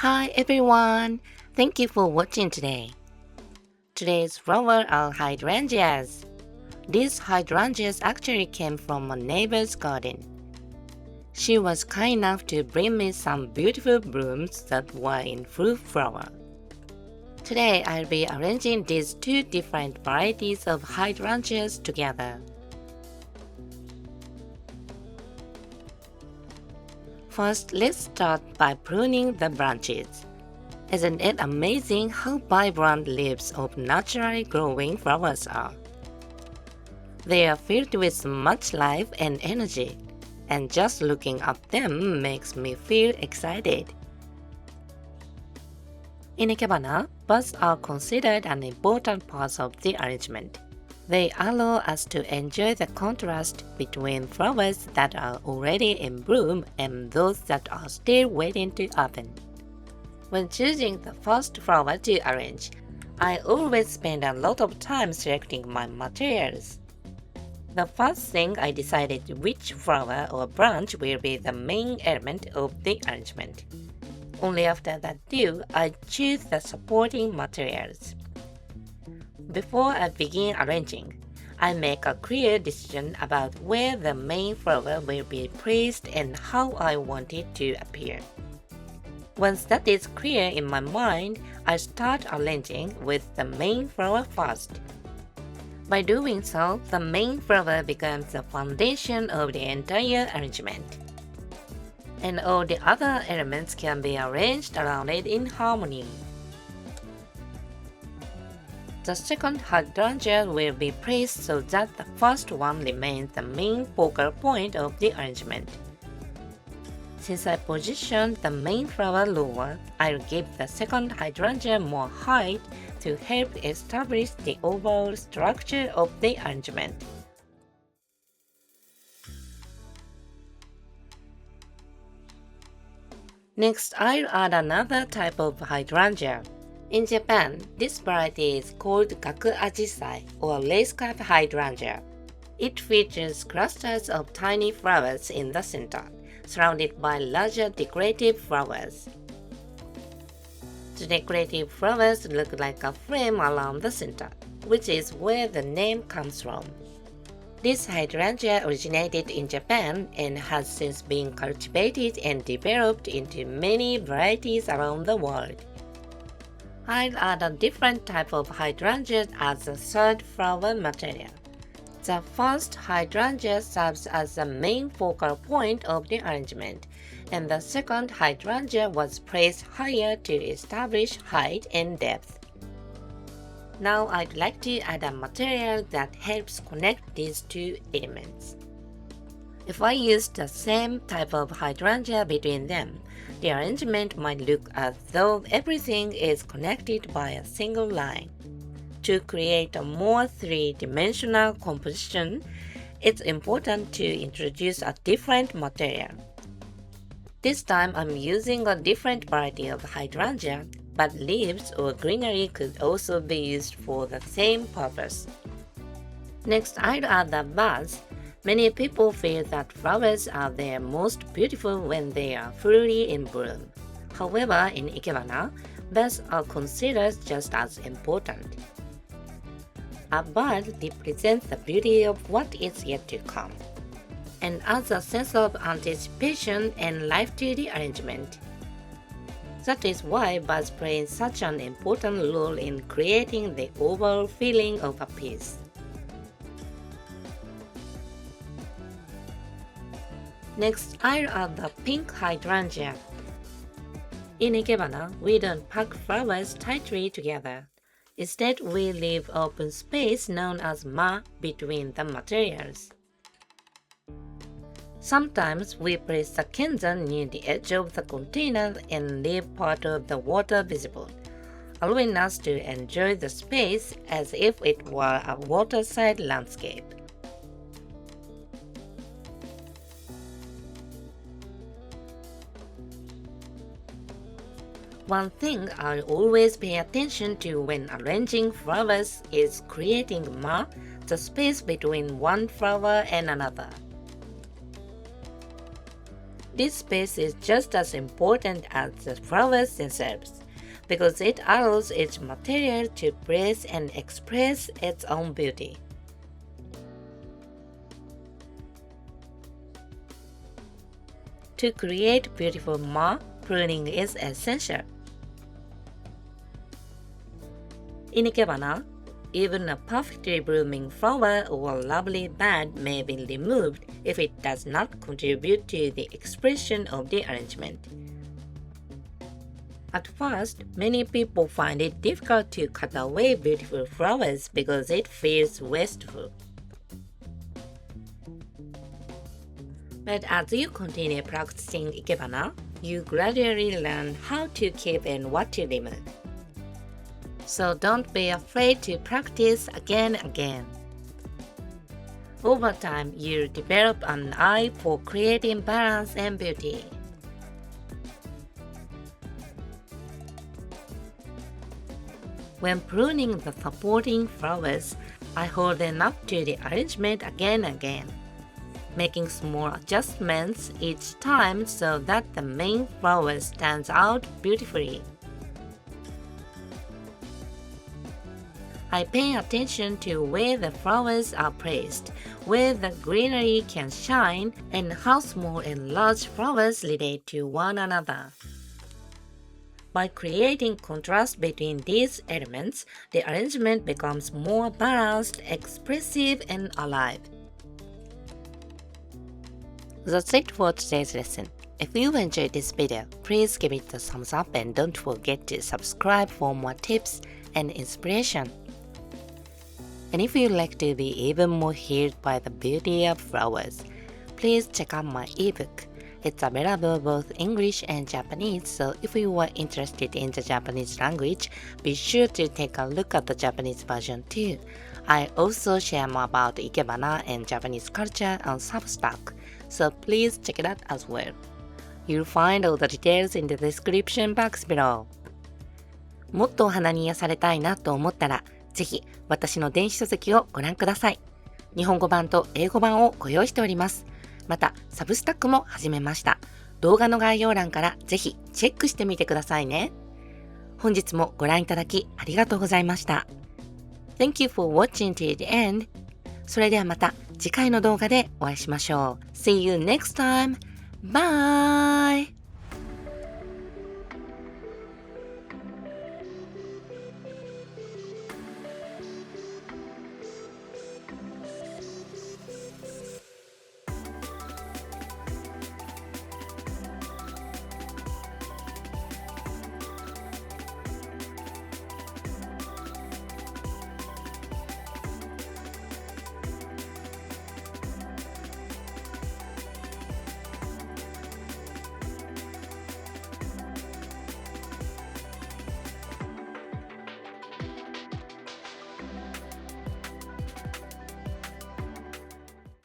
Hi everyone! Thank you for watching today. Today's flower are hydrangeas. These hydrangeas actually came from a neighbor's garden. She was kind enough to bring me some beautiful blooms that were in full flower. Today I'll be arranging these two different varieties of hydrangeas together. First, let's start by pruning the branches. Isn't it amazing how vibrant leaves of naturally growing flowers are? They are filled with much life and energy, and just looking at them makes me feel excited. In Ikebana, buds are considered an important part of the arrangement. They allow us to enjoy the contrast between flowers that are already in bloom and those that are still waiting to open. When choosing the first flower to arrange, I always spend a lot of time selecting my materials. The first thing I decided which flower or branch will be the main element of the arrangement. Only after that do I choose the supporting materials. Before I begin arranging, I make a clear decision about where the main flower will be placed and how I want it to appear. Once that is clear in my mind, I start arranging with the main flower first. By doing so, the main flower becomes the foundation of the entire arrangement, and all the other elements can be arranged around it in harmony. The second hydrangea will be placed so that the first one remains the main focal point of the arrangement. Since I positioned the main flower lower, I'll give the second hydrangea more height to help establish the overall structure of the arrangement. Next, I'll add another type of hydrangea. In Japan, this variety is called gaku ajisai or lacecap hydrangea. It features clusters of tiny flowers in the center, surrounded by larger decorative flowers. The decorative flowers look like a frame around the center, which is where the name comes from. This hydrangea originated in Japan and has since been cultivated and developed into many varieties around the world. I'll add a different type of hydrangea as the third flower material. The first hydrangea serves as the main focal point of the arrangement, and the second hydrangea was placed higher to establish height and depth. Now I'd like to add a material that helps connect these two elements. If I use the same type of hydrangea between them, the arrangement might look as though everything is connected by a single line. To create a more three-dimensional composition, it's important to introduce a different material. This time I'm using a different variety of hydrangea, but leaves or greenery could also be used for the same purpose. Next, I'll add the buds. Many people feel that flowers are their most beautiful when they are fully in bloom. However, in Ikebana, buds are considered just as important. A bud represents the beauty of what is yet to come, and adds a sense of anticipation and life to the arrangement. That is why buds play such an important role in creating the overall feeling of a piece. Next, I'll add the pink hydrangea. In Ikebana, we don't pack flowers tightly together. Instead, we leave open space known as ma between the materials. Sometimes we place the Kenzan near the edge of the container and leave part of the water visible, allowing us to enjoy the space as if it were a waterside landscape. One thing I always pay attention to when arranging flowers is creating ma, the space between one flower and another. this space is just as important as the flowers themselves, because it allows each material to breathe and express its own beauty. To create beautiful ma, pruning is essential. In ikebana, even a perfectly blooming flower or a lovely bud may be removed if it does not contribute to the expression of the arrangement. At first, many people find it difficult to cut away beautiful flowers because it feels wasteful. But as you continue practicing ikebana, you gradually learn how to keep and what to remove. So don't be afraid to practice again and again. Over time, you'll develop an eye for creating balance and beauty. When pruning the supporting flowers, I hold them up to the arrangement again and again, making small adjustments each time so that the main flower stands out beautifully. I pay attention to where the flowers are placed, where the greenery can shine, and how small and large flowers relate to one another. By creating contrast between these elements, the arrangement becomes more balanced, expressive, and alive. That's it for today's lesson. If you enjoyed this video, please give it a thumbs up and don't forget to subscribe for more tips and inspiration. And if you'd like to be even more healed by the beauty of flowers, please check out my ebook. It's available both English and Japanese, so if you are interested in the Japanese language, be sure to take a look at the Japanese version too. I also share more about Ikebana and Japanese culture on Substack, so please check it out as well. You'll find all the details in the description box below. もっとお花に癒されたいなと思ったら、ぜひ私の電子書籍をご覧ください。日本語版と英語版をご用意しております。また、サブスタックも始めました。動画の概要欄からぜひチェックしてみてくださいね。本日もご覧いただきありがとうございました。Thank you for watching till the end. それではまた次回の動画でお会いしましょう。See you next time. Bye!